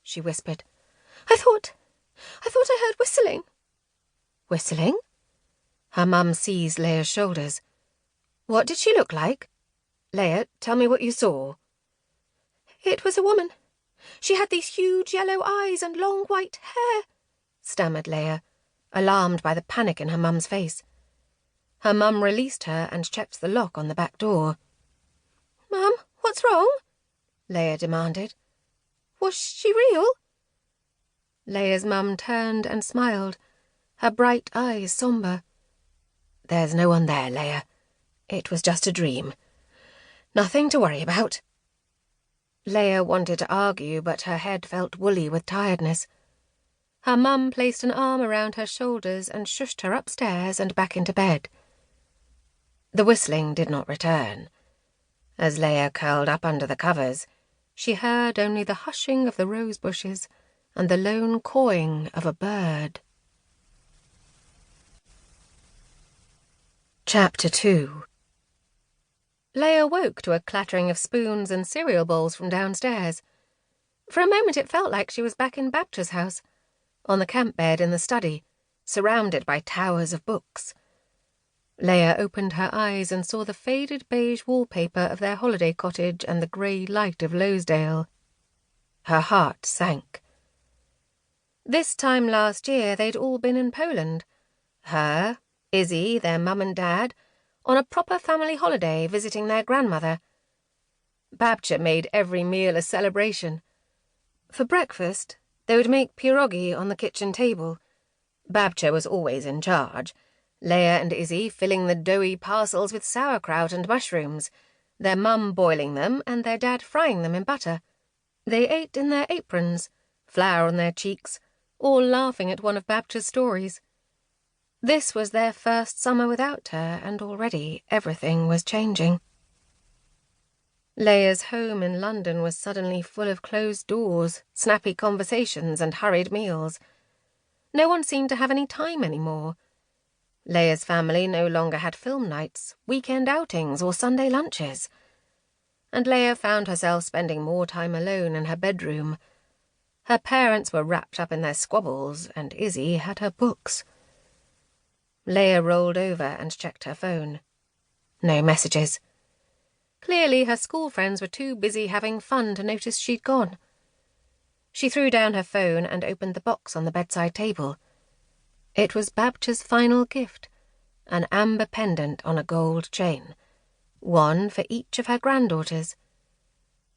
she whispered. I thought I heard whistling. Whistling? Her mum seized Layah's shoulders. What did she look like? Layah, tell me what you saw. It was a woman. She had these huge yellow eyes and long white hair, stammered Layah, alarmed by the panic in her mum's face. Her mum released her and checked the lock on the back door. Mum, what's wrong? Layah demanded. Was she real? Layah's mum turned and smiled, her bright eyes sombre. There's no one there, Layah. It was just a dream. Nothing to worry about. Layah wanted to argue, but her head felt woolly with tiredness. Her mum placed an arm around her shoulders and shushed her upstairs and back into bed. The whistling did not return. As Layah curled up under the covers, she heard only the hushing of the rose bushes and the lone cawing of a bird. Chapter 2. Layah woke to a clattering of spoons and cereal bowls from downstairs. For a moment it felt like she was back in Babcha's house, on the camp bed in the study, surrounded by towers of books. Layah opened her eyes and saw the faded beige wallpaper of their holiday cottage and the grey light of Losedale. Her heart sank. This time last year they'd all been in Poland. Her, Izzie, their mum and dad, on a proper family holiday visiting their grandmother. Babcha made every meal a celebration. For breakfast, they would make pierogi on the kitchen table. Babcha was always in charge, Layah and Izzie filling the doughy parcels with sauerkraut and mushrooms, their mum boiling them and their dad frying them in butter. They ate in their aprons, flour on their cheeks, all laughing at one of Babcha's stories. This was their first summer without her, and already everything was changing. Layah's home in London was suddenly full of closed doors, snappy conversations, and hurried meals. No one seemed to have any time anymore. Layah's family no longer had film nights, weekend outings, or Sunday lunches. And Layah found herself spending more time alone in her bedroom. Her parents were wrapped up in their squabbles, and Izzie had her books. Layah rolled over and checked her phone. No messages. Clearly her school friends were too busy having fun to notice she'd gone. She threw down her phone and opened the box on the bedside table. It was Babcha's final gift, an amber pendant on a gold chain, one for each of her granddaughters.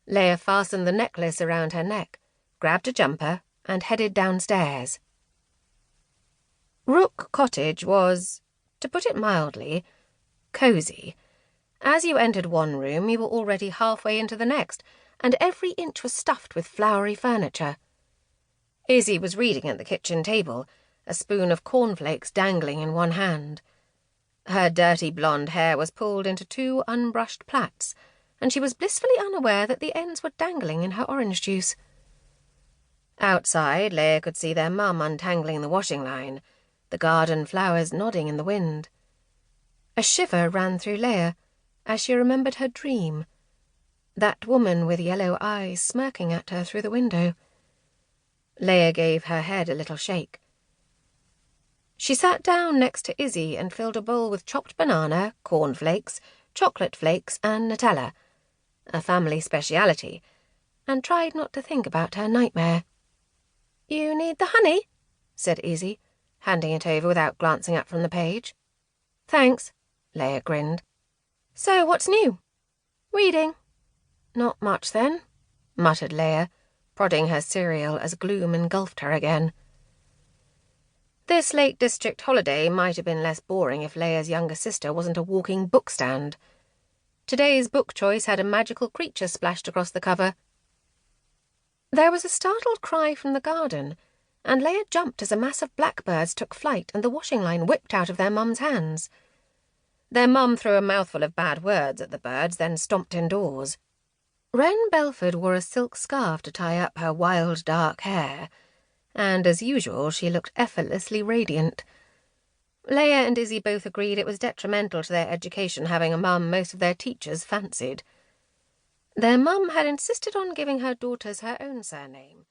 Layah fastened the necklace around her neck, grabbed a jumper, and headed downstairs. Rook Cottage was, to put it mildly, cosy. As you entered one room, you were already halfway into the next, and every inch was stuffed with flowery furniture. Izzie was reading at the kitchen table, a spoon of cornflakes dangling in one hand. Her dirty blonde hair was pulled into 2 unbrushed plaits, and she was blissfully unaware that the ends were dangling in her orange juice. Outside, Layah could see their mum untangling the washing line, the garden flowers nodding in the wind. A shiver ran through Layah as she remembered her dream, that woman with yellow eyes smirking at her through the window. Layah gave her head a little shake. She sat down next to Izzie and filled a bowl with chopped banana, cornflakes, chocolate flakes, and Nutella, a family speciality, and tried not to think about her nightmare. "You need the honey?" said Izzie, handing it over without glancing up from the page. "Thanks," Layah grinned. "So, what's new?" "Reading." "Not much, then," muttered Layah, prodding her cereal as gloom engulfed her again. This Lake District holiday might have been less boring if Layah's younger sister wasn't a walking bookstand. Today's book choice had a magical creature splashed across the cover. There was a startled cry from the garden, and Layah jumped as a mass of blackbirds took flight and the washing line whipped out of their mum's hands. Their mum threw a mouthful of bad words at the birds, then stomped indoors. Wren Belford wore a silk scarf to tie up her wild dark hair, and as usual she looked effortlessly radiant. Layah and Izzie both agreed it was detrimental to their education having a mum most of their teachers fancied. Their mum had insisted on giving her daughters her own surname,